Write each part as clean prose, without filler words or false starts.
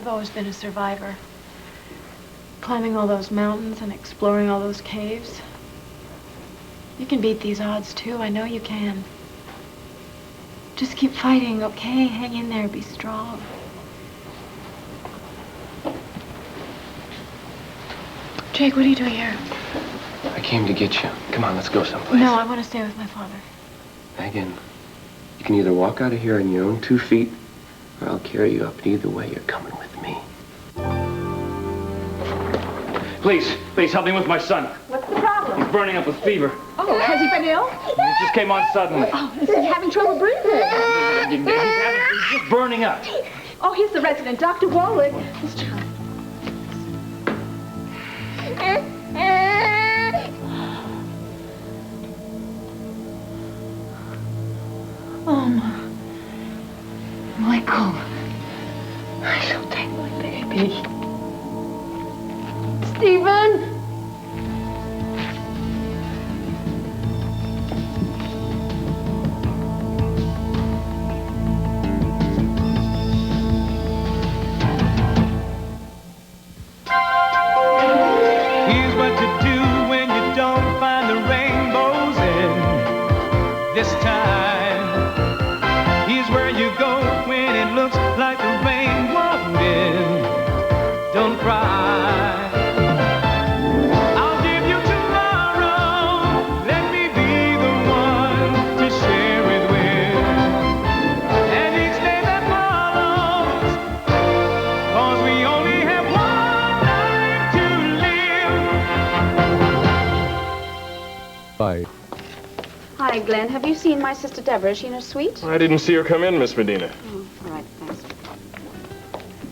You've always been a survivor. Climbing all those mountains and exploring all those caves. You can beat these odds, too. I know you can. Just keep fighting, okay? Hang in there. Be strong. Jake, what are you doing here? I came to get you. Come on, let's go someplace. No, I want to stay with my father. Megan, you can either walk out of here on your own 2 feet, or I'll carry you up. And either way, you're coming with me. Please help me with my son. What's the problem? He's burning up with fever. Oh, has he been ill? It just came on suddenly. Oh, is he having trouble breathing? He's just burning up. Oh, he's the resident, Dr. Warwick. Mr. Oh, Michael. I shall take my baby. Stephen! Here's what to do when you don't find the rainbows in this time. Here's where you go when it looks like the rain won't end. Don't cry. I'll give you tomorrow. Let me be the one to share it with. And each day that follows, 'cause we only have one life to live. Bye. Hi, Glenn. Have you seen my sister Debra? Is she in her suite? I didn't see her come in, Miss Medina. Oh, all right, thanks.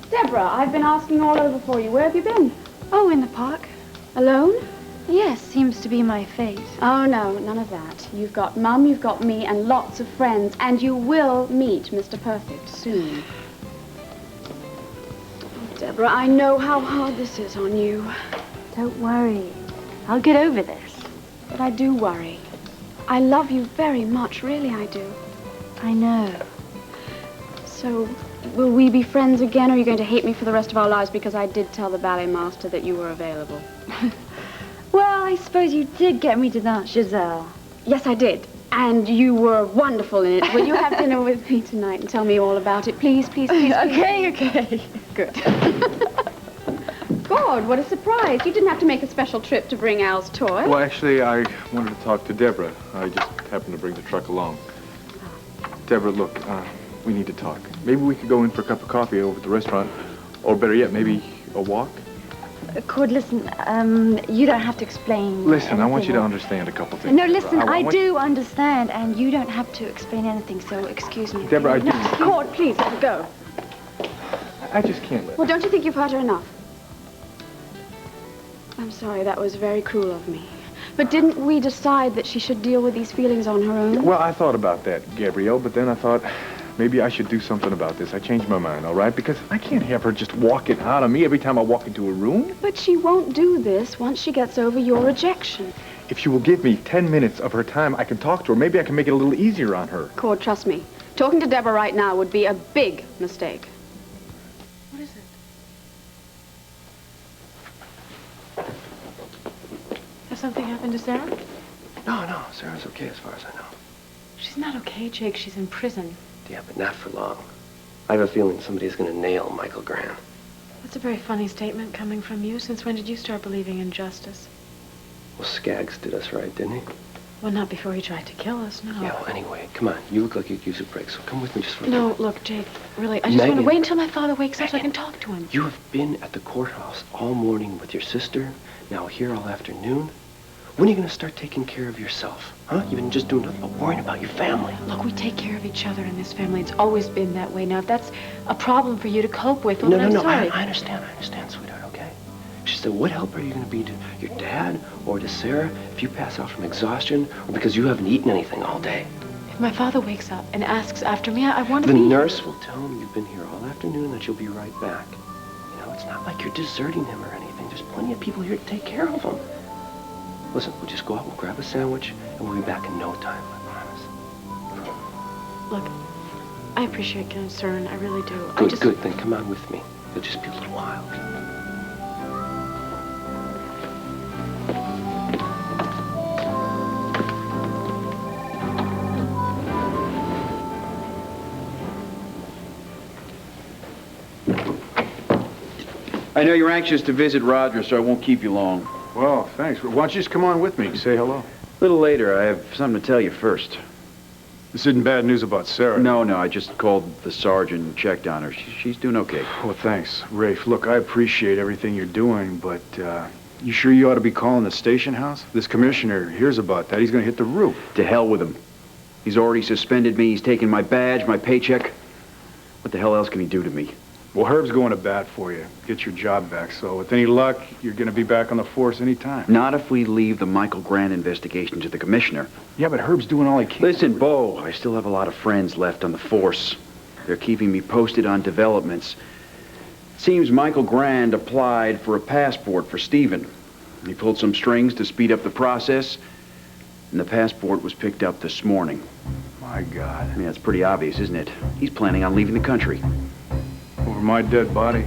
Deborah, I've been asking all over for you. Where have you been? Oh, in the park. Alone? Yes, seems to be my fate. Oh, no, none of that. You've got Mum, you've got me, and lots of friends, and you will meet Mr. Perfect soon. Oh, Deborah, I know how hard this is on you. Don't worry. I'll get over this. But I do worry. I love you very much, really I do. I know. So, will we be friends again, or are you going to hate me for the rest of our lives because I did tell the ballet master that you were available? Well, I suppose you did get me to dance Giselle. Yes, I did. And you were wonderful in it. Will you have dinner with me tonight and tell me all about it? Please, please, please, please. Okay. Good. God, what a surprise. You didn't have to make a special trip to bring Al's toy. Well, actually, I wanted to talk to Debra. I just happened to bring the truck along. Debra, look, we need to talk. Maybe we could go in for a cup of coffee over at the restaurant, or better yet, maybe a walk. Cord, listen, you don't have to explain. Listen, I want you to anything. understand a couple things. No, listen, I want- do understand, and you don't have to explain anything, so excuse me. Debra, I No, do. Cord, please, let her go. I just can't let Well, don't you think you've hurt her enough? I'm sorry, that was very cruel of me. But didn't we decide that she should deal with these feelings on her own? Well, I thought about that, Gabrielle, but then I thought maybe I should do something about this. I changed my mind, all right? Because I can't have her just walking out on me every time I walk into a room. But she won't do this once she gets over your rejection. If she will give me 10 minutes of her time, I can talk to her. Maybe I can make it a little easier on her. Cord, trust me. Talking to Deborah right now would be a big mistake. What is it? Has something happened to Sarah? No, Sarah's okay as far as I know. She's not okay, Jake. She's in prison. Yeah, but not for long. I have a feeling somebody's gonna nail Michael Graham. That's a very funny statement coming from you. Since when did you start believing in justice? Well, Skaggs did us right, didn't he? Well, not before he tried to kill us, no. Yeah, well, anyway, come on. You look like you could use a break, so come with me just for a No, minute. look, Jake, really, I just want to Megan. wait until my father wakes up so I can talk to him. You have been at the courthouse all morning with your sister, now here all afternoon. When are you gonna start taking care of yourself? Huh? You've been just doing nothing but worrying about your family. Look, we take care of each other in this family. It's always been that way. Now, if that's a problem for you to cope with, well, No, then I'm I sorry. understand, sweetheart, okay? She said, what help are you gonna be to your dad or to Sarah if you pass out from exhaustion or because you haven't eaten anything all day? If my father wakes up and asks after me, I want to The be... nurse will tell him you've been here all afternoon and that you'll be right back. You know, it's not like you're deserting him or anything. There's plenty of people here to take care of him. Listen, we'll just go out, we'll grab a sandwich, and we'll be back in no time, I promise. Look, I appreciate concern. I really do. Good, then come on with me. It'll just be a little while. I know you're anxious to visit Roger, so I won't keep you long. Well, thanks. Why don't you just come on with me? Say hello. A little later, I have something to tell you first. This isn't bad news about Sarah. No, I just called the sergeant and checked on her. She's doing okay. Well, thanks, Rafe. Look, I appreciate everything you're doing, but you sure you ought to be calling the station house? This commissioner hears about that. He's going to hit the roof. To hell with him. He's already suspended me. He's taken my badge, my paycheck. What the hell else can he do to me? Well, Herb's going to bat for you. Get your job back. So with any luck, you're going to be back on the force anytime. Not if we leave the Michael Grant investigation to the commissioner. Yeah, but Herb's doing all he can. Listen, Bo, I still have a lot of friends left on the force. They're keeping me posted on developments. Seems Michael Grant applied for a passport for Stephen. He pulled some strings to speed up the process, and the passport was picked up this morning. My God. I mean, that's pretty obvious, isn't it? He's planning on leaving the country. Over my dead body.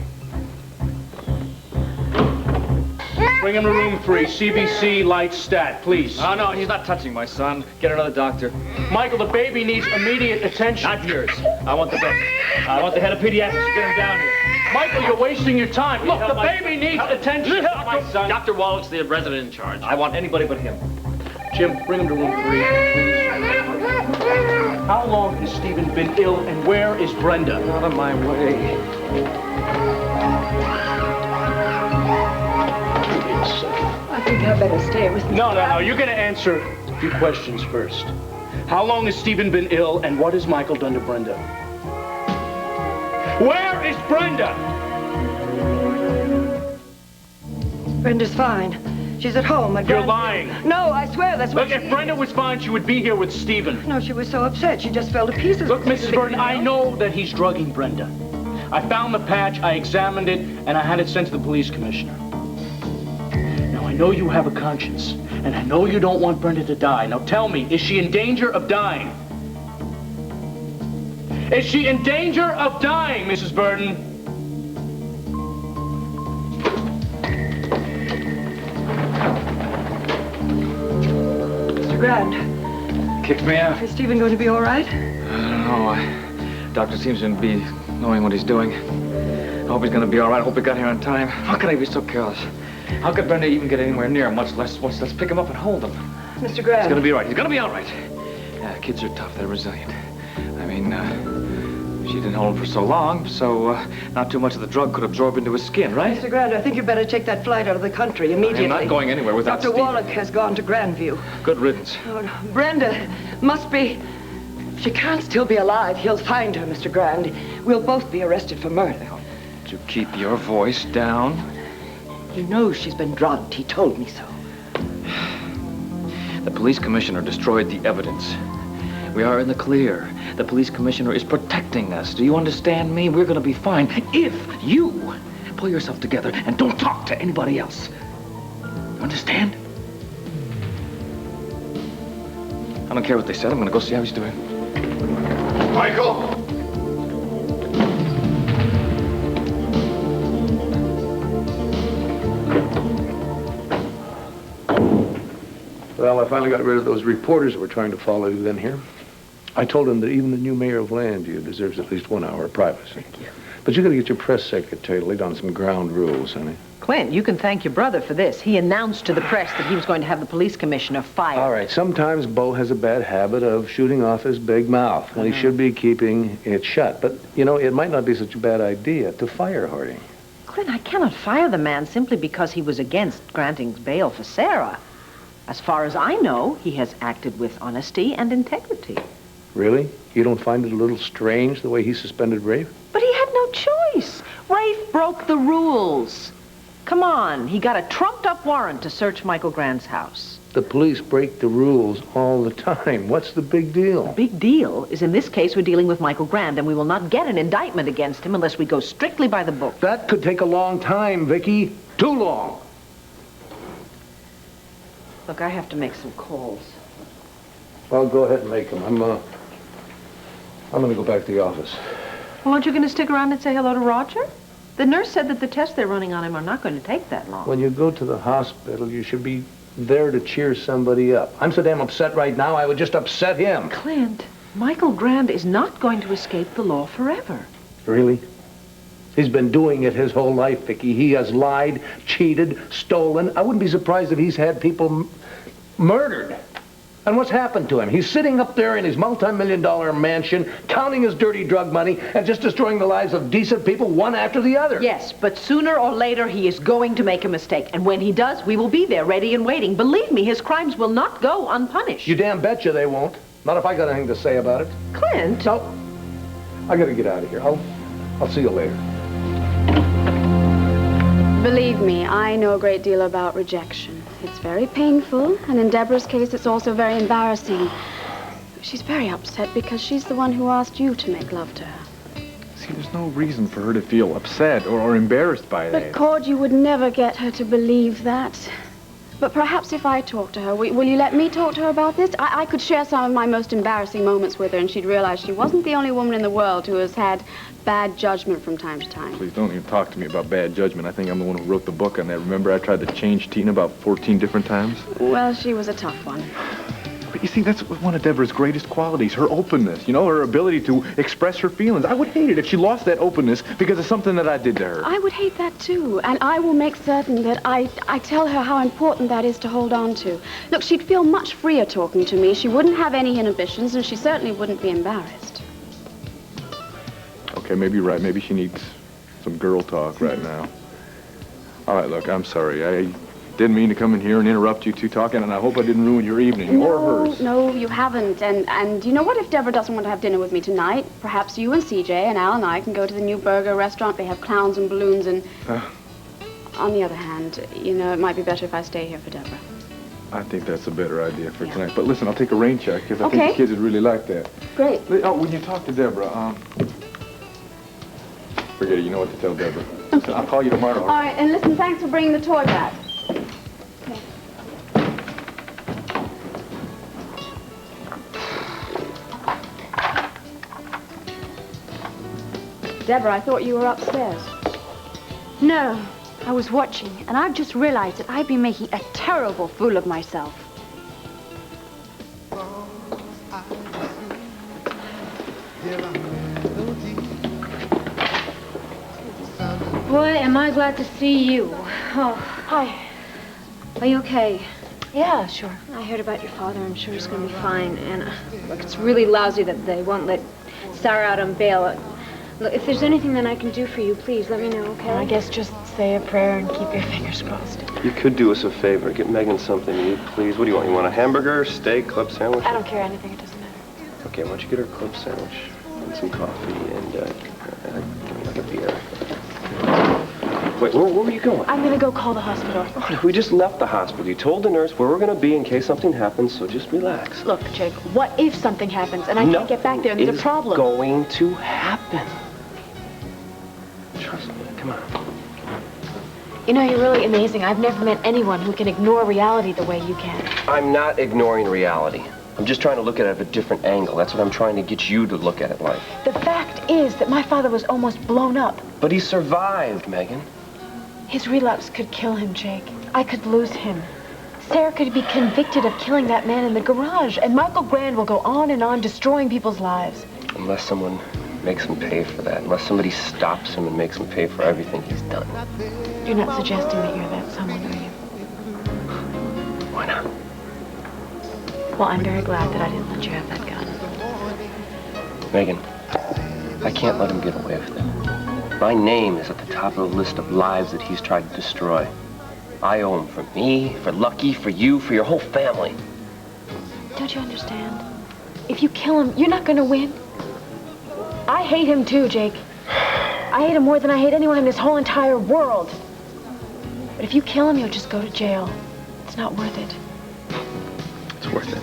Bring him to room 3, CBC, light stat, please. Oh, no, he's not touching my son. Get another doctor. Michael, the baby needs immediate attention. Not yours. I want the best. I want the head of pediatrics to get him down here. Michael, you're wasting your time. Look, the baby needs attention. Not my son. Dr. Wallach's the resident in charge. I want anybody but him. Jim, bring him to room 3, please. How long has Stephen been ill, and where is Brenda? Out of my way. I think I better stay with you. No. You're going to answer a few questions first. How long has Stephen been ill, and what has Michael done to Brenda? Where is Brenda? Brenda's fine. She's at home. You're lying. No, I swear that's what Look, if Brenda was fine, she would be here with Stephen. No, she was so upset. She just fell to pieces. Look, Mrs. Verdon, I know that he's drugging Brenda. I found the patch, I examined it, and I had it sent to the police commissioner. Now, I know you have a conscience, and I know you don't want Brenda to die. Now, tell me, is she in danger of dying? Is she in danger of dying, Mrs. Verdon? Grand. Kicked me out. Is Stephen going to be all right? I don't know. Doctor seems to be knowing what he's doing. I hope he's going to be all right. I hope he got here on time. How could I be so careless? How could Brenda even get anywhere near him, much less pick him up and hold him? Mr. Grand. He's going to be all right. He's going to be all right. Yeah, kids are tough. They're resilient. I mean, she didn't hold him for so long, so not too much of the drug could absorb into his skin, right? Mr. Grand, I think you better take that flight out of the country immediately. I'm not going anywhere without Dr. Stephen. Wallach has gone to Grandeview. Good riddance. Oh, Brenda must be... She can't still be alive. He'll find her, Mr. Grand. We'll both be arrested for murder. To keep your voice down. He knows she's been drugged. He told me so. The police commissioner destroyed the evidence. We are in the clear. The police commissioner is protecting us. Do you understand me? We're going to be fine if you pull yourself together and don't talk to anybody else. You understand? I don't care what they said. I'm going to go see how he's doing. Michael! Well, I finally got rid of those reporters that were trying to follow you in here. I told them that even the new mayor of Grandeview deserves at least 1 hour of privacy. Thank you. But you got to get your press secretary to lay down some ground rules, honey. Clint, you can thank your brother for this. He announced to the press that he was going to have the police commissioner fired. All right, sometimes Bo has a bad habit of shooting off his big mouth when he should be keeping it shut. But, you know, it might not be such a bad idea to fire Harding. Clint, I cannot fire the man simply because he was against granting bail for Sarah. As far as I know, he has acted with honesty and integrity. Really? You don't find it a little strange the way he suspended Rafe? But he had no choice. Rafe broke the rules. Come on, he got a trumped-up warrant to search Michael Grant's house. The police break the rules all the time. What's the big deal? The big deal is in this case we're dealing with Michael Grant, and we will not get an indictment against him unless we go strictly by the book. That could take a long time, Viki. Too long. Look, I have to make some calls. Well, go ahead and make them. I'm going to go back to the office. Well, aren't you going to stick around and say hello to Roger? The nurse said that the tests they're running on him are not going to take that long. When you go to the hospital, you should be there to cheer somebody up. I'm so damn upset right now, I would just upset him. Clint, Michael Grand is not going to escape the law forever. Really? He's been doing it his whole life, Viki. He has lied, cheated, stolen. I wouldn't be surprised if he's had people murdered. And what's happened to him? He's sitting up there in his multi-million-dollar mansion, counting his dirty drug money, and just destroying the lives of decent people one after the other. Yes, but sooner or later he is going to make a mistake. And when he does, we will be there, ready and waiting. Believe me, his crimes will not go unpunished. You damn betcha they won't. Not if I got anything to say about it. Clint! No. I gotta get out of here. I'll see you later. Believe me, I know a great deal about rejection. It's very painful, and in Deborah's case, it's also very embarrassing. She's very upset because she's the one who asked you to make love to her. See, there's no reason for her to feel upset or embarrassed by that. But, Cord, you would never get her to believe that. But perhaps if I talk to her, will you let me talk to her about this? I could share some of my most embarrassing moments with her, and she'd realize she wasn't the only woman in the world who has had bad judgment from time to time. Please don't even talk to me about bad judgment. I think I'm the one who wrote the book on that. Remember, I tried to change Tina about 14 different times? Well, she was a tough one. But you see, that's one of Deborah's greatest qualities, her openness, you know, her ability to express her feelings. I would hate it if she lost that openness because of something that I did to her. I would hate that too, and I will make certain that I tell her how important that is to hold on to. Look, she'd feel much freer talking to me. She wouldn't have any inhibitions, and she certainly wouldn't be embarrassed. Okay, maybe you're right. Maybe she needs some girl talk right now. All right, look, I'm sorry. I didn't mean to come in here and interrupt you two talking, and I hope I didn't ruin your evening or hers. No, you haven't. And you know what? If Deborah doesn't want to have dinner with me tonight, perhaps you and CJ and Al and I can go to the new burger restaurant. They have clowns and balloons and... On the other hand, you know, it might be better if I stay here for Deborah. I think that's a better idea for tonight. But listen, I'll take a rain check, because I think the kids would really like that. Great. Oh, when you talk to Deborah, forget it. You know what to tell Deborah. Okay. I'll call you tomorrow. All right, and listen, thanks for bringing the toy back. Deborah, I thought you were upstairs. No, I was watching, and I've just realized that I've been making a terrible fool of myself. Boy, am I glad to see you. Oh, hi. Are you okay? Yeah, sure. I heard about your father. I'm sure he's going to be fine. And look, it's really lousy that they won't let Sarah out on bail. Look, if there's anything that I can do for you, please let me know, okay? I guess just say a prayer and keep your fingers crossed. You could do us a favor. Get Megan something to eat, please. What do you want? You want a hamburger, steak, club sandwich? I don't care anything. It doesn't matter. Okay, why don't you get her a club sandwich and some coffee and like a beer. Wait, where were you going? I'm going to go call the hospital. Oh, we just left the hospital. You told the nurse where we're going to be in case something happens, so just relax. Look, Jake, what if something happens and I can't get back there and there's a problem? It's going to happen. Trust me. Come on. You know, you're really amazing. I've never met anyone who can ignore reality the way you can. I'm not ignoring reality. I'm just trying to look at it at a different angle. That's what I'm trying to get you to look at it like. The fact is that my father was almost blown up. But he survived, Megan. His relapse could kill him, Jake. I could lose him. Sarah could be convicted of killing that man in the garage, and Michael Grand will go on and on destroying people's lives. Unless someone makes him pay for that. Unless somebody stops him and makes him pay for everything he's done. You're not suggesting that you're that someone, are you? Why not? Well, I'm very glad that I didn't let you have that gun. Megan, I can't let him get away with it. My name is at the top of the list of lives that he's tried to destroy. I owe him for me, for Lucky, for you, for your whole family. Don't you understand? If you kill him, you're not going to win. I hate him too, Jake. I hate him more than I hate anyone in this whole entire world. But if you kill him, you'll just go to jail. It's not worth it. It's worth it.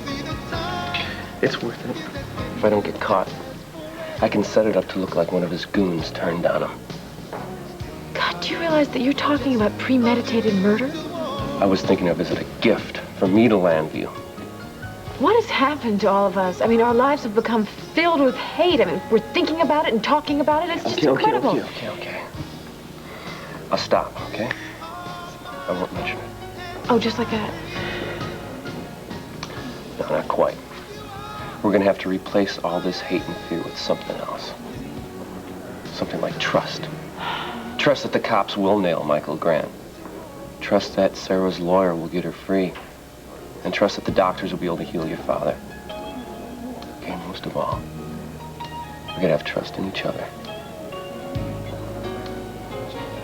It's worth it. If I don't get caught, I can set it up to look like one of his goons turned on him. God, do you realize that you're talking about premeditated murder? I was thinking of it as a gift from me to Grandeview. What has happened to all of us? I mean, our lives have become filled with hate. I mean, we're thinking about it and talking about it. It's just incredible. Okay. I'll stop, okay? I won't mention it. Oh, just like that? No, not quite. We're gonna have to replace all this hate and fear with something else. Something like trust. Trust that the cops will nail Michael Grant. Trust that Sarah's lawyer will get her free. And trust that the doctors will be able to heal your father. Okay, most of all, we're gonna have trust in each other.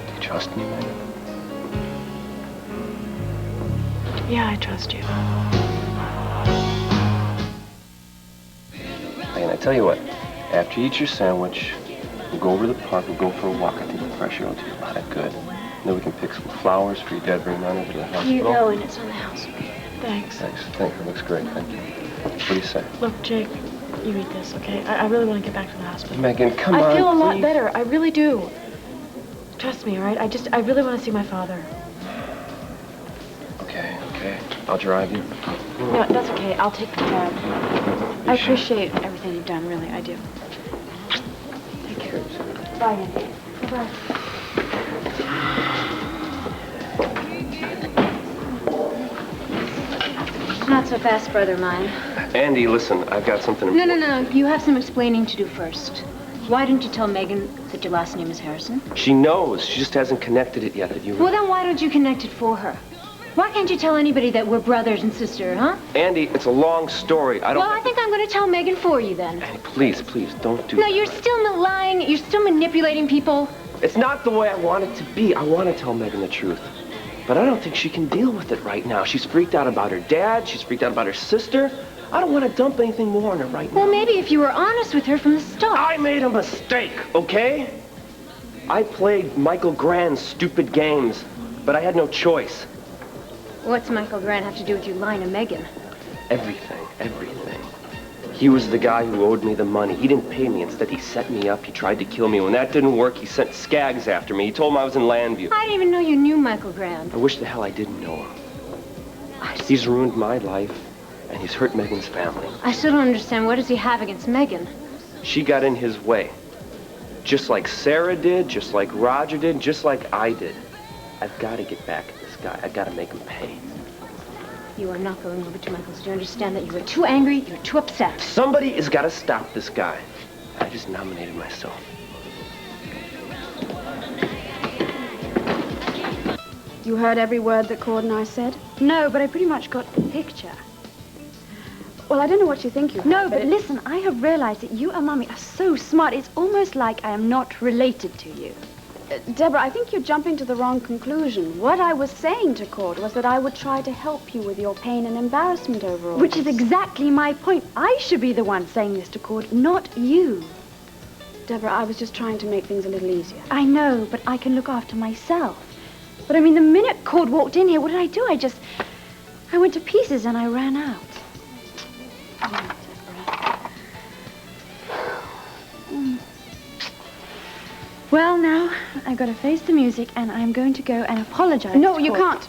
Do you trust me, Megan? Yeah, I trust you. And I tell you what, after you eat your sandwich, we'll go over to the park, we'll go for a walk. I think the fresh air will do a lot of good. And then we can pick some flowers for your dad, bring them over to the hospital. You know, and it's on the house. Thanks. Thanks. Thank you. Looks great. Thank you. What do you say? Look, Jake, you eat this, okay? I really want to get back to the hospital. Megan, come on, I feel a lot please. better. I really do. Trust me, all right? I really want to see my father. Okay. I'll drive you. No, that's okay. I'll take the cab. I appreciate everything you've done, really. I do. Take care. Bye, Andy. Bye-bye. Not so fast, brother mine. Andy, listen, I've got something No, important. no, no. You have some explaining to do first. Why didn't you tell Megan that your last name is Harrison? She knows. She just hasn't connected it yet. Well, then why don't you connect it for her? Why can't you tell anybody that we're brothers and sister, huh? Andy, it's a long story. I don't... Well, I think I'm going to tell Megan for you, then. Andy, please, don't do No, that. you're still lying. You're still manipulating people. It's not the way I want it to be. I want to tell Megan the truth. But I don't think she can deal with it right now. She's freaked out about her dad. She's freaked out about her sister. I don't want to dump anything more on her right now. Well, maybe if you were honest with her from the start. I made a mistake, okay? I played Michael Grant's stupid games, but I had no choice. What's Michael Grant have to do with you lying to Megan? Everything. He was the guy who owed me the money. He didn't pay me. Instead, he set me up. He tried to kill me. When that didn't work, he sent Skaggs after me. He told him I was in Landview. I didn't even know you knew Michael Grant. I wish the hell I didn't know him. He's ruined my life, and he's hurt Megan's family. I still don't understand. What does he have against Megan? She got in his way. Just like Sarah did, just like Roger did, just like I did. I've got to get back at this guy. I've got to make him pay. You are not going over to Michael's. Do you understand that you are too angry? You're too upset. Somebody has got to stop this guy. I just nominated myself. You heard every word that Cord and I said? No, but I pretty much got the picture. Well, I don't know what you think you heard. No, but listen, I have realized that you and Mommy are so smart. It's almost like I am not related to you. Deborah, I think you're jumping to the wrong conclusion. What I was saying to Cord was that I would try to help you with your pain and embarrassment over all Which this. is exactly my point. I should be the one saying this to Cord, not you. Deborah, I was just trying to make things a little easier. I know, but I can look after myself. But I mean, the minute Cord walked in here, what did I do? I went to pieces and I ran out. Oh, Deborah. Well, now, I've got to face the music, and I'm going to go and apologize. No, to you Cord.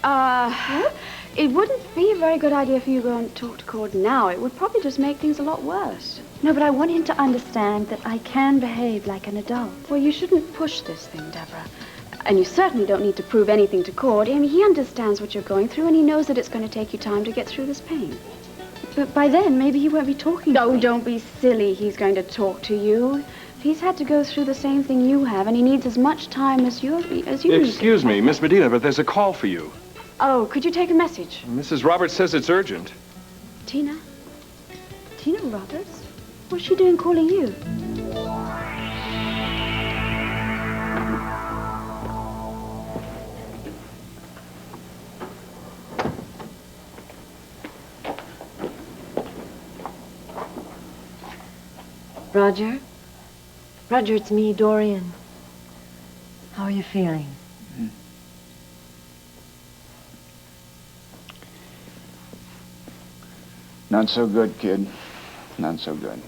can't. It wouldn't be a very good idea for you to go and talk to Cord now. It would probably just make things a lot worse. No, but I want him to understand that I can behave like an adult. Well, you shouldn't push this thing, Deborah. And you certainly don't need to prove anything to Cord. I mean, he understands what you're going through, and he knows that it's going to take you time to get through this pain. But by then, maybe he won't be talking to me. No, don't be silly. He's going to talk to you. He's had to go through the same thing you have, and he needs as much time as you need. Excuse me, Miss Medina, but there's a call for you. Oh, could you take a message? Mrs. Roberts says it's urgent. Tina? Tina Roberts? What's she doing calling you? Roger? Roger, it's me, Dorian. How are you feeling? Not so good, kid. Not so good.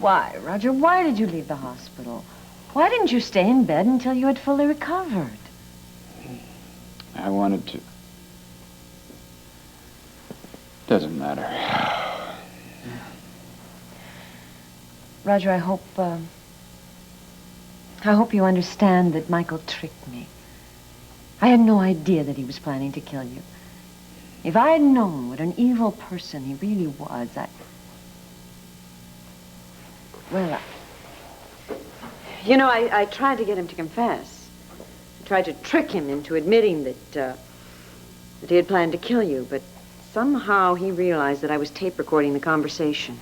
Why, Roger, why did you leave the hospital? Why didn't you stay in bed until you had fully recovered? I wanted to. Doesn't matter. Roger, I hope you understand that Michael tricked me. I had no idea that he was planning to kill you. If I had known what an evil person he really was, you know, I tried to get him to confess. I tried to trick him into admitting that he had planned to kill you, but somehow he realized that I was tape recording the conversation.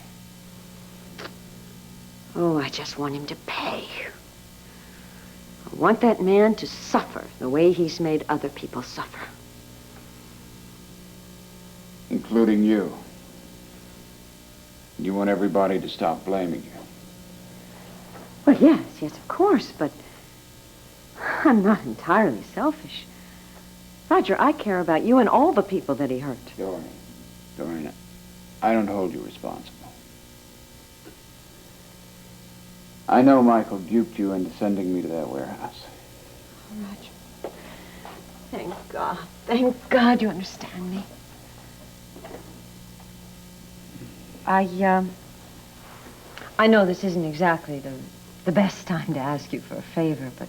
Oh, I just want him to pay. I want that man to suffer the way he's made other people suffer. Including you. You want everybody to stop blaming you. Well, yes, of course, but I'm not entirely selfish. Roger, I care about you and all the people that he hurt. Dorian, I don't hold you responsible. I know Michael duped you into sending me to that warehouse. Roger, thank God you understand me. I know this isn't exactly the best time to ask you for a favor, but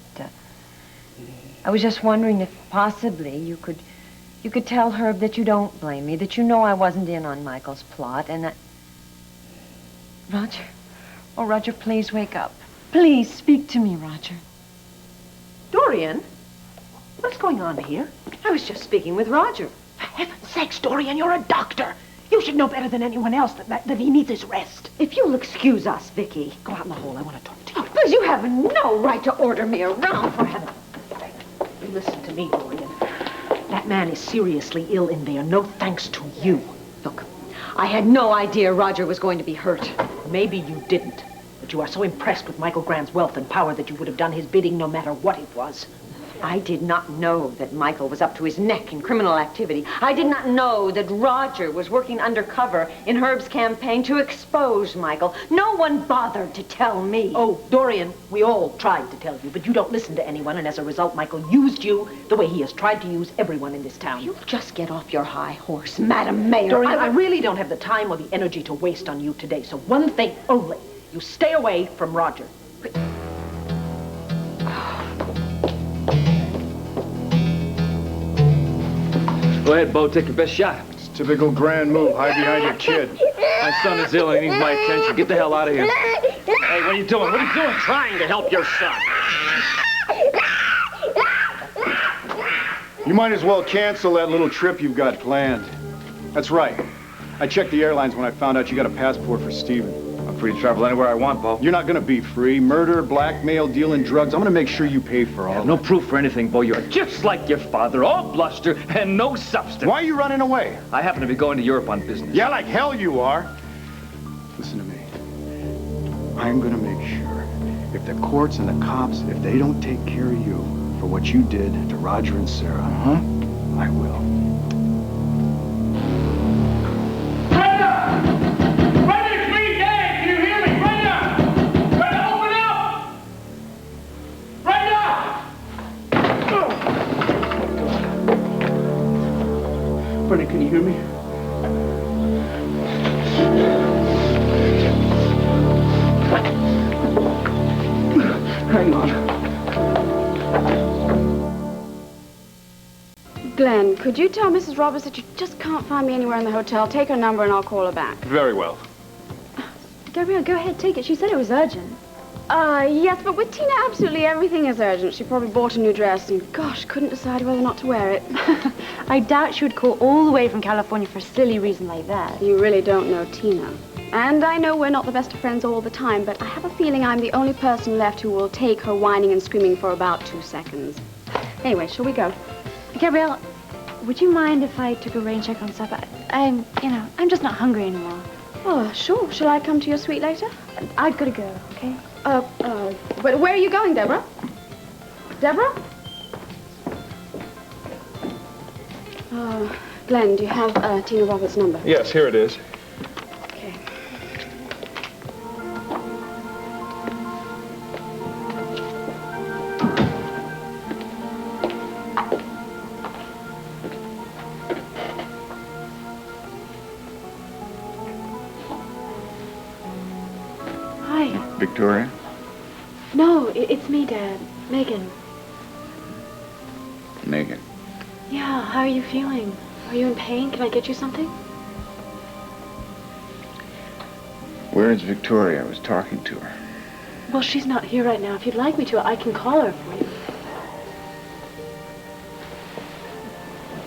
I was just wondering if possibly you could tell Herb that you don't blame me, that you know I wasn't in on Michael's plot, and that... Roger, oh, Roger, please wake up. Please speak to me, Roger. Dorian, what's going on here? I was just speaking with Roger. For heaven's sakes, Dorian, you're a doctor. You should know better than anyone else that he needs his rest. If you'll excuse us, Viki. Go out in the hall. I want to talk to you. Oh, please, you have no right to order me around, for heaven's sake. You listen to me, Dorian. That man is seriously ill in there, no thanks to you. Look, I had no idea Roger was going to be hurt. Maybe you didn't, but you are so impressed with Michael Grand's wealth and power that you would have done his bidding no matter what it was. I did not know that Michael was up to his neck in criminal activity. I did not know that Roger was working undercover in Herb's campaign to expose Michael. No one bothered to tell me. Oh, Dorian, we all tried to tell you, but you don't listen to anyone, and as a result, Michael used you the way he has tried to use everyone in this town. You just get off your high horse, Madam Mayor. Dorian, I really don't have the time or the energy to waste on you today, so one thing only. You stay away from Roger. Go ahead, Bo, take your best shot. It's a typical Grand move. Hide behind your kid. My son is ill and he needs my attention. Get the hell out of here. Hey, what are you doing? What are you doing? Trying to help your son. You might as well cancel that little trip you've got planned. That's right. I checked the airlines when I found out you got a passport for Stephen. I'm free to travel anywhere I want, Bo. You're not gonna be free. Murder, blackmail, dealing drugs. I'm gonna make sure you pay for all I have no proof for anything, Bo. You're just like your father, all bluster and no substance. Why are you running away? I happen to be going to Europe on business. Yeah, like hell you are. Listen to me. I'm gonna make sure if the courts and the cops, if they don't take care of you for what you did to Roger and Sarah, I will. Brenda, can you hear me? Hang on. Glenn, could you tell Mrs. Roberts that you just can't find me anywhere in the hotel? Take her number and I'll call her back. Very well. Gabrielle, go ahead, take it. She said it was urgent. Yes, but with Tina, absolutely everything is urgent. She probably bought a new dress and, gosh, couldn't decide whether or not to wear it. I doubt she would call all the way from California for a silly reason like that. You really don't know Tina. And I know we're not the best of friends all the time, but I have a feeling I'm the only person left who will take her whining and screaming for about 2 seconds. Anyway, shall we go? Gabrielle, would you mind if I took a rain check on supper? I'm just not hungry anymore. Oh, sure. Shall I come to your suite later? I've got to go, okay? But where are you going, Deborah? Deborah? Glenn, do you have Tina Roberts' number? Yes, here it is. Okay. Hi. Victoria? No, it's me, Dad. Megan. Megan. Yeah, how are you feeling? Are you in pain? Can I get you something? Where is Victoria? I was talking to her. Well, she's not here right now. If you'd like me to, I can call her for you.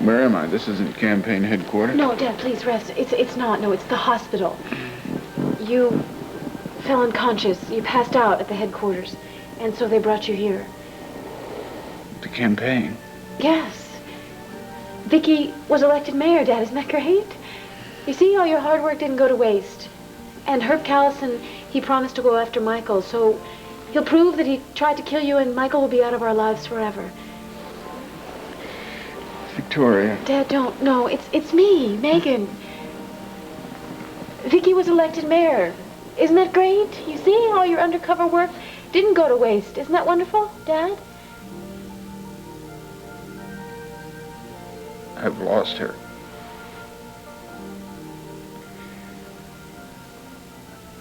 Where am I? This isn't campaign headquarters? No, Dad, please rest. It's not. No, it's the hospital. You fell unconscious. You passed out at the headquarters. And so they brought you here. The campaign? Yes. Viki was elected mayor, Dad. Isn't that great? You see, all your hard work didn't go to waste. And Herb Callison, he promised to go after Michael, so he'll prove that he tried to kill you and Michael will be out of our lives forever. Victoria. Dad, don't. No, it's me, Megan. Viki was elected mayor. Isn't that great? You see, all your undercover work didn't go to waste. Isn't that wonderful, Dad? I've lost her.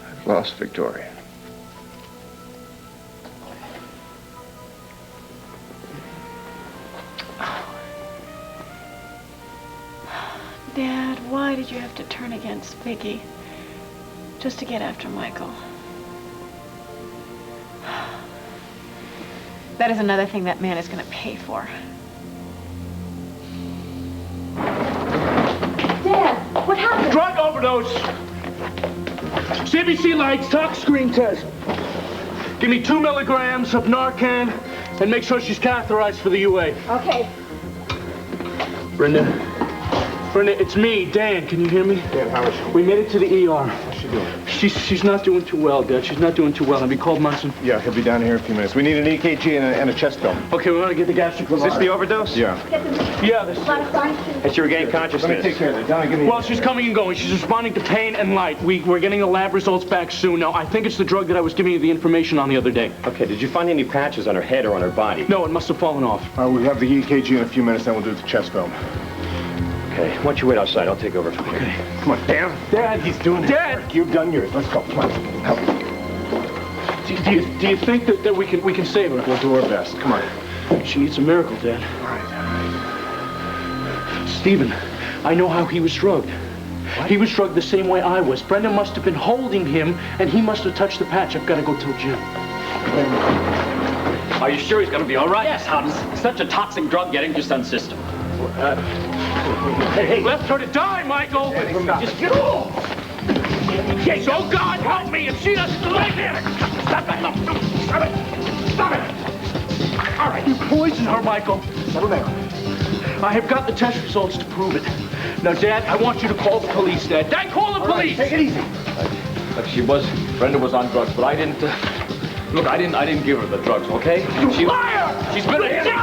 I've lost Victoria. Dad, why did you have to turn against Viki? Just to get after Michael. That is another thing that man is going to pay for. Dad, what happened? Drug overdose. CBC lights, tox screen test. Give me 2 milligrams of Narcan and make sure she's catheterized for the UA. Okay. Brenda, it's me, Dan. Can you hear me? Dan, how is she? We made it to the ER. How's she doing? She's not doing too well, Dad. She's not doing too well. Have you called Munson? Yeah, he'll be down here in a few minutes. We need an EKG and a chest film. Okay, we want to get the gastric lavage. Is this the overdose? Yeah. Yeah, this. Has she regained consciousness? Let me take care of that. Donna, give me... Well, she's coming and going. She's responding to pain and light. We're getting the lab results back soon. Now, I think it's the drug that I was giving you the information on the other day. Okay, did you find any patches on her head or on her body? No, it must have fallen off. We'll have the EKG in a few minutes, then we'll do the chest film. Okay, why don't you wait outside? I'll take over from here. Okay. Come on, Dan. Dad, he's doing Dad! it. You've done yours. Let's go. Come on. Help. Do you think that we can save her? We'll do our best. Come on. She needs a miracle, Dad. All right. Stephen, I know how he was drugged. What? He was drugged the same way I was. Brenda must have been holding him, and he must have touched the patch. I've got to go tell Jim. Are you sure he's going to be all right? Yes. How does such a toxic drug get into your system? Hey, left her to die, Michael! Just get off! Yes, oh God, help me! If she doesn't like it! Stop it! Stop it! Stop it! All right, you poisoned her, Michael. Settle down. I have got the test results to prove it. Now, Dad, I want you to call the police, Dad. Dad, call the police! Take it easy. Brenda was on drugs, but I didn't, look, I didn't give her the drugs, okay? Liar! She's been addicted!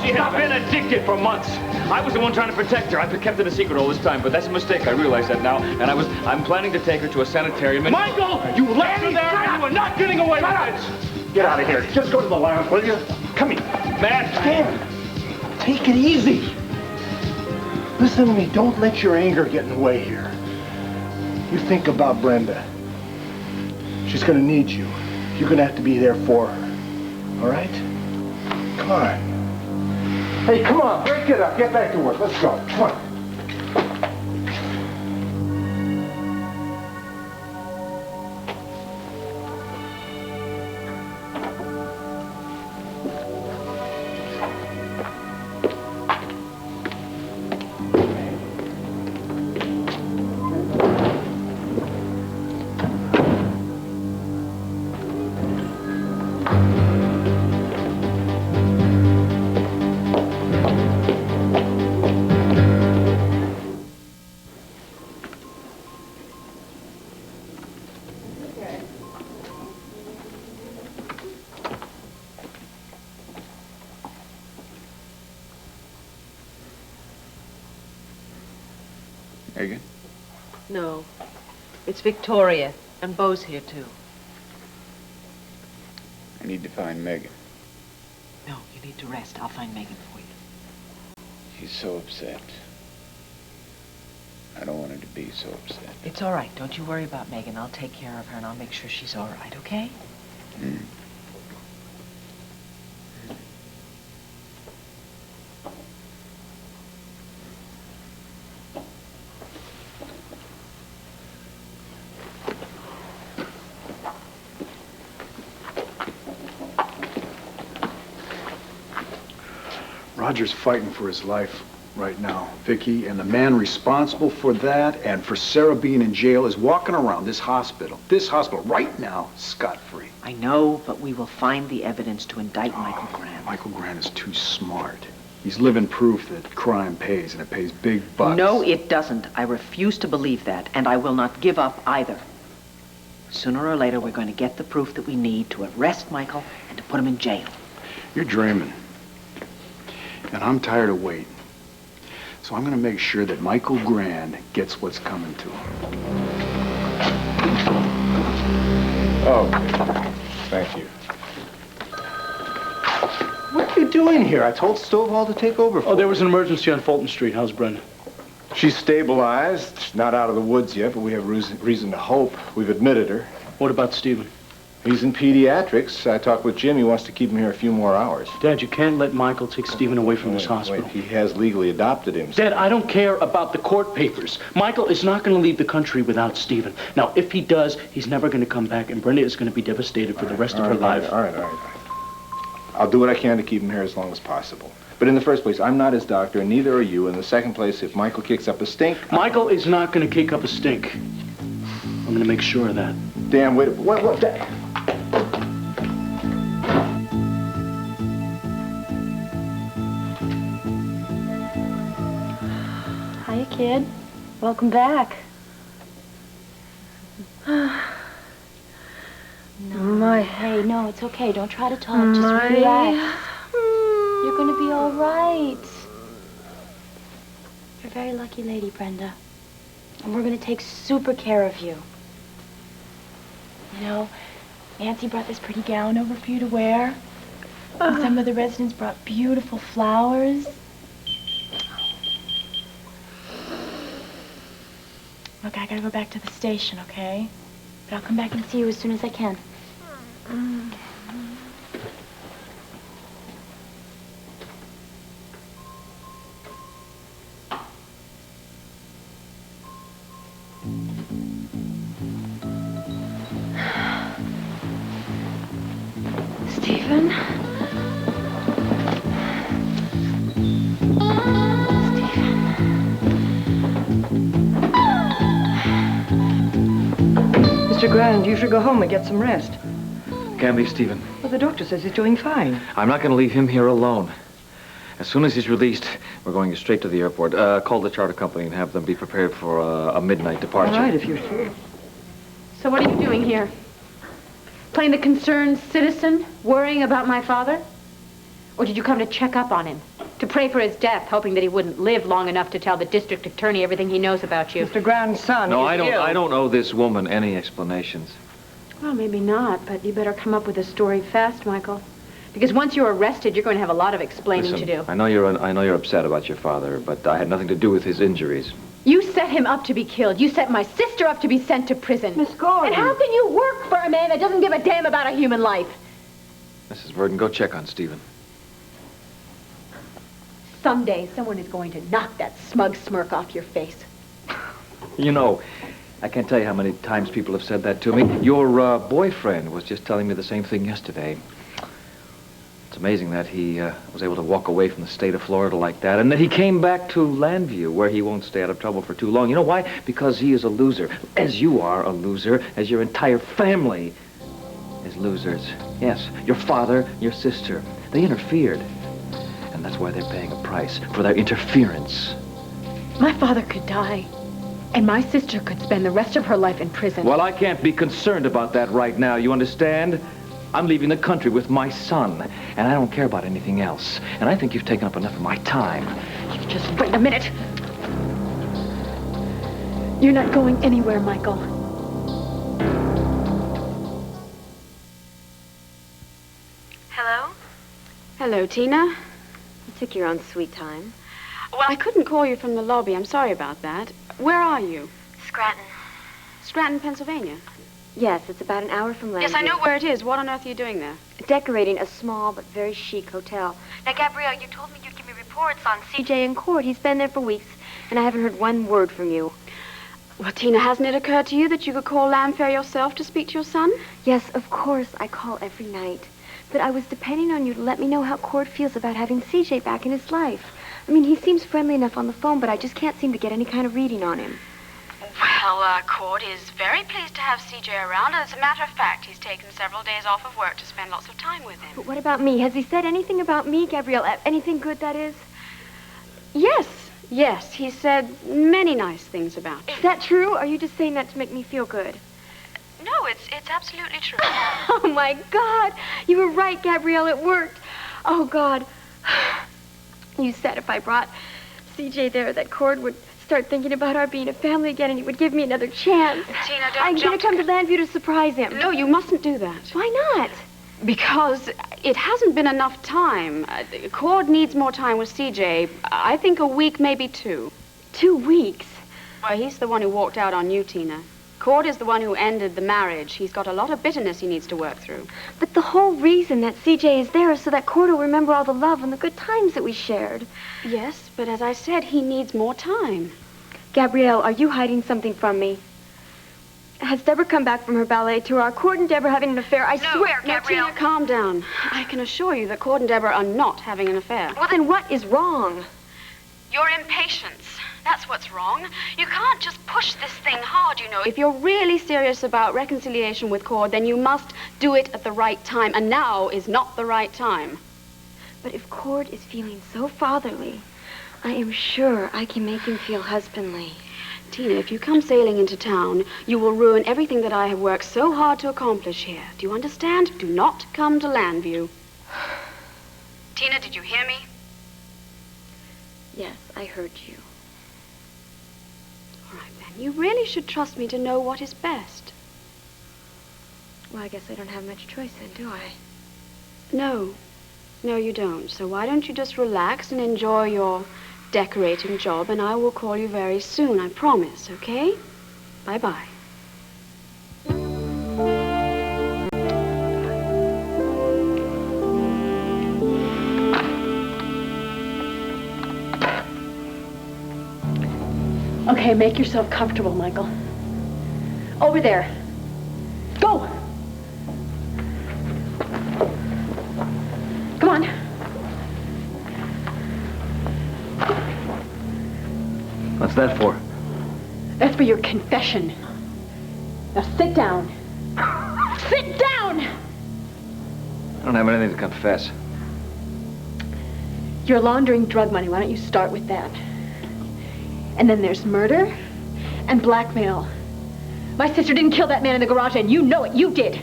She has been addicted for months. I was the one trying to protect her. I've kept it a secret all this time, but that's a mistake. I realize that now, and I'm planning to take her to a sanitarium. Michael, you left her there, and you are not getting away with it. Get out of here. Just go to the lounge, will you? Come here. Man, Dan, take it easy. Listen to me. Don't let your anger get in the way here. You think about Brenda. She's going to need you. You're going to have to be there for her. All right? Come on. Hey, come on. Break it up. Get back to work. Let's go. Come on. Megan? No. It's Victoria. And Beau's here, too. I need to find Megan. No, you need to rest. I'll find Megan for you. She's so upset. I don't want her to be so upset. It's all right. Don't you worry about Megan. I'll take care of her, and I'll make sure she's all right, okay? Roger's fighting for his life right now, Viki, and the man responsible for that and for Sarah being in jail is walking around this hospital right now, scot-free. I know, but we will find the evidence to indict Michael Grant. Michael Grant is too smart. He's living proof that crime pays, and it pays big bucks. No, it doesn't. I refuse to believe that, and I will not give up either. Sooner or later, we're going to get the proof that we need to arrest Michael and to put him in jail. You're dreaming. And I'm tired of waiting. So I'm going to make sure that Michael Grant gets what's coming to him. Oh, thank you. What are you doing here? I told Stovall to take over for Oh, there was an emergency on Fulton Street. How's Brenda? She's stabilized. She's not out of the woods yet, but we have reason to hope. We've admitted her. What about Stephen? He's in pediatrics. I talked with Jim. He wants to keep him here a few more hours. Dad, you can't let Michael take Stephen away from this hospital. Wait, he has legally adopted him. Dad, I don't care about the court papers. Michael is not going to leave the country without Stephen. Now, if he does, he's never going to come back, and Brenda is going to be devastated for the rest of her life. All right. I'll do what I can to keep him here as long as possible. But in the first place, I'm not his doctor, and neither are you. In the second place, if Michael kicks up a stink... Michael is not going to kick up a stink. I'm going to make sure of that. Damn, wait, what? Hiya, kid. Welcome back. No. Hey, no, it's okay. Don't try to talk. Just relax. You're gonna be all right. You're a very lucky lady, Brenda. And we're gonna take super care of you. You know, Nancy brought this pretty gown over for you to wear. And some of the residents brought beautiful flowers. Look, I gotta go back to the station, okay? But I'll come back and see you as soon as I can. Stephen? Mr. Grand, you should go home and get some rest. Can't leave Stephen. Well, the doctor says he's doing fine. I'm not going to leave him here alone. As soon as he's released, we're going straight to the airport. Call the charter company and have them be prepared for a midnight departure. All right, if you're sure. So what are you doing here? Playing the concerned citizen, worrying about my father? Or did you come to check up on him? To pray for his death, hoping that he wouldn't live long enough to tell the district attorney everything he knows about you? Mr. Grand's son No, is I ill. don't owe this woman any explanations. Well, maybe not, but you better come up with a story fast, Michael. Because once you're arrested, you're going to have a lot of explaining Listen, to do. I know you're upset about your father, but I had nothing to do with his injuries. You set him up to be killed. You set my sister up to be sent to prison. Miss Gordon. And how can you work for a man that doesn't give a damn about a human life? Mrs. Verdon, go check on Stephen. Someday, someone is going to knock that smug smirk off your face. You know, I can't tell you how many times people have said that to me. Your boyfriend was just telling me the same thing yesterday. It's amazing that he was able to walk away from the state of Florida like that, and that he came back to Landview, where he won't stay out of trouble for too long. You know why? Because he is a loser, as you are a loser, as your entire family is losers. Yes, your father, your sister, they interfered, and that's why they're paying a price for their interference. My father could die, and my sister could spend the rest of her life in prison. Well, I can't be concerned about that right now, you understand? I'm leaving the country with my son, and I don't care about anything else. And I think you've taken up enough of my time. You just wait a minute. You're not going anywhere, Michael. Hello? Hello, Tina. You took your own sweet time. Well, I couldn't call you from the lobby. I'm sorry about that. Where are you? Scranton. Scranton, Pennsylvania. Yes, it's about an hour from Landview. Yes, I know where it is. What on earth are you doing there? Decorating a small but very chic hotel. Now, Gabrielle, you told me you'd give me reports on CJ in court. He's been there for weeks, and I haven't heard one word from you. Well, Tina, hasn't it occurred to you that you could call Landfair yourself to speak to your son? Yes, of course, I call every night. But I was depending on you to let me know how Cord feels about having CJ back in his life. I mean, he seems friendly enough on the phone, but I just can't seem to get any kind of reading on him. Well, Cord is very pleased to have CJ around. As a matter of fact, he's taken several days off of work to spend lots of time with him. But what about me? Has he said anything about me, Gabrielle? Anything good, that is? Yes, he said many nice things about you. Is that true? Or are you just saying that to make me feel good? No, it's absolutely true. Oh, my God. You were right, Gabrielle. It worked. Oh, God. You said if I brought CJ there, that Cord would start thinking about our being a family again and he would give me another chance. Tina, don't I'm going to come to Landview to surprise him. No, you mustn't do that. Why not? Because it hasn't been enough time. Cord needs more time with CJ. I think a week, maybe 2. 2 weeks? Well, he's the one who walked out on you, Tina. Cord is the one who ended the marriage. He's got a lot of bitterness he needs to work through. But the whole reason that CJ is there is so that Cord will remember all the love and the good times that we shared. Yes, but as I said, he needs more time. Gabrielle, are you hiding something from me? Has Debra come back from her ballet tour? Are Cord and Debra having an affair? I swear, Gabrielle. No, Tina, calm down. I can assure you that Cord and Debra are not having an affair. Well, then what is wrong? Your impatience. That's what's wrong. You can't just push this thing hard, you know. If you're really serious about reconciliation with Cord, then you must do it at the right time, and now is not the right time. But if Cord is feeling so fatherly, I am sure I can make him feel husbandly. Tina, if you come sailing into town, you will ruin everything that I have worked so hard to accomplish here. Do you understand? Do not come to Landview. Tina, did you hear me? Yes, I heard you. All right, then. You really should trust me to know what is best. Well, I guess I don't have much choice then, do I? No. No, you don't. So why don't you just relax and enjoy your decorating job, and I will call you very soon, I promise, okay? Bye-bye. Okay, make yourself comfortable, Michael. Over there. Go! Come on. What's that for? That's for your confession. Now sit down. Sit down! I don't have anything to confess. You're laundering drug money. Why don't you start with that? And then there's murder and blackmail. My sister didn't kill that man in the garage, and you know it. You did.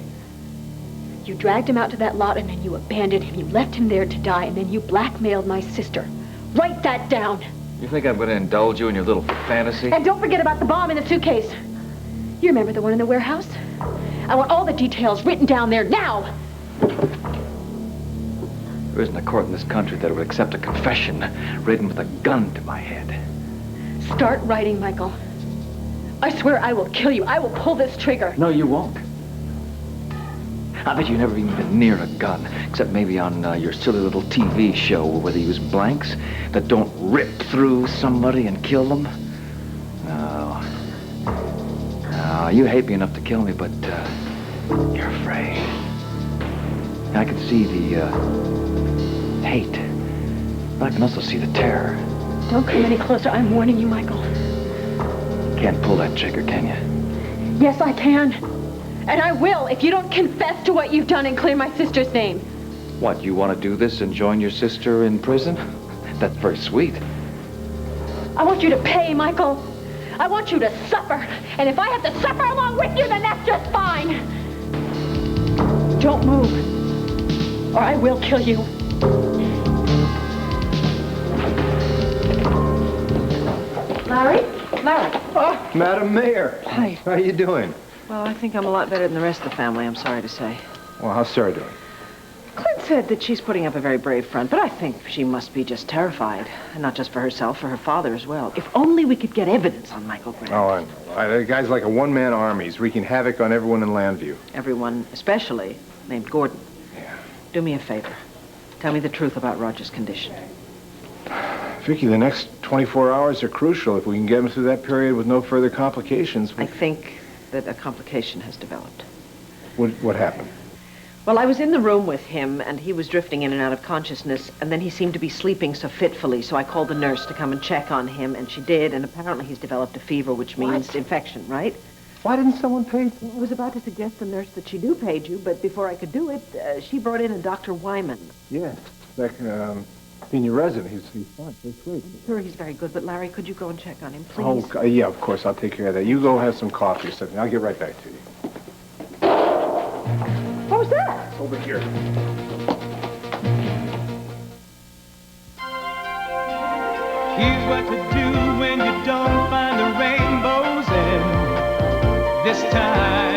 You dragged him out to that lot, and then you abandoned him. You left him there to die, and then you blackmailed my sister. Write that down. You think I'm going to indulge you in your little fantasy? And don't forget about the bomb in the suitcase. You remember the one in the warehouse? I want all the details written down there now. There isn't a court in this country that would accept a confession written with a gun to my head. Start writing, Michael. I swear I will kill you. I will pull this trigger. No, you won't. I bet you've never even been near a gun, except maybe on your silly little TV show where they use blanks that don't rip through somebody and kill them. No. No, you hate me enough to kill me, but you're afraid. I can see the hate, but I can also see the terror. Don't come any closer. I'm warning you, Michael. Can't pull that trigger, can you? Yes, I can. And I will if you don't confess to what you've done and clear my sister's name. What, you want to do this and join your sister in prison? That's very sweet. I want you to pay, Michael. I want you to suffer. And if I have to suffer along with you, then that's just fine. Don't move, or I will kill you. Larry? Larry. Oh, Madam Mayor. Hi. How are you doing? Well, I think I'm a lot better than the rest of the family, I'm sorry to say. Well, how's Sarah doing? Clint said that she's putting up a very brave front, but I think she must be just terrified. And not just for herself, for her father as well. If only we could get evidence on Michael Grant. Oh, I know. The guy's like a one-man army. He's wreaking havoc on everyone in Landview. Everyone, especially named Gordon. Yeah. Do me a favor. Tell me the truth about Roger's condition. Viki, the next 24 hours are crucial. If we can get him through that period with no further complications... I think that a complication has developed. What happened? Well, I was in the room with him, and he was drifting in and out of consciousness, and then he seemed to be sleeping so fitfully, so I called the nurse to come and check on him, and she did, and apparently he's developed a fever, which means infection, right? Why didn't someone pay? I was about to suggest to the nurse that she do paid you, but before I could do it, she brought in a Dr. Wyman. Yes, senior resident. He's fine. That's great. I'm sure he's very good, but Larry, could you go and check on him, please? Oh, yeah, of course. I'll take care of that. You go have some coffee or something. I'll get right back to you. What was that? Over here. Here's what to do when you don't find the rainbows in this time.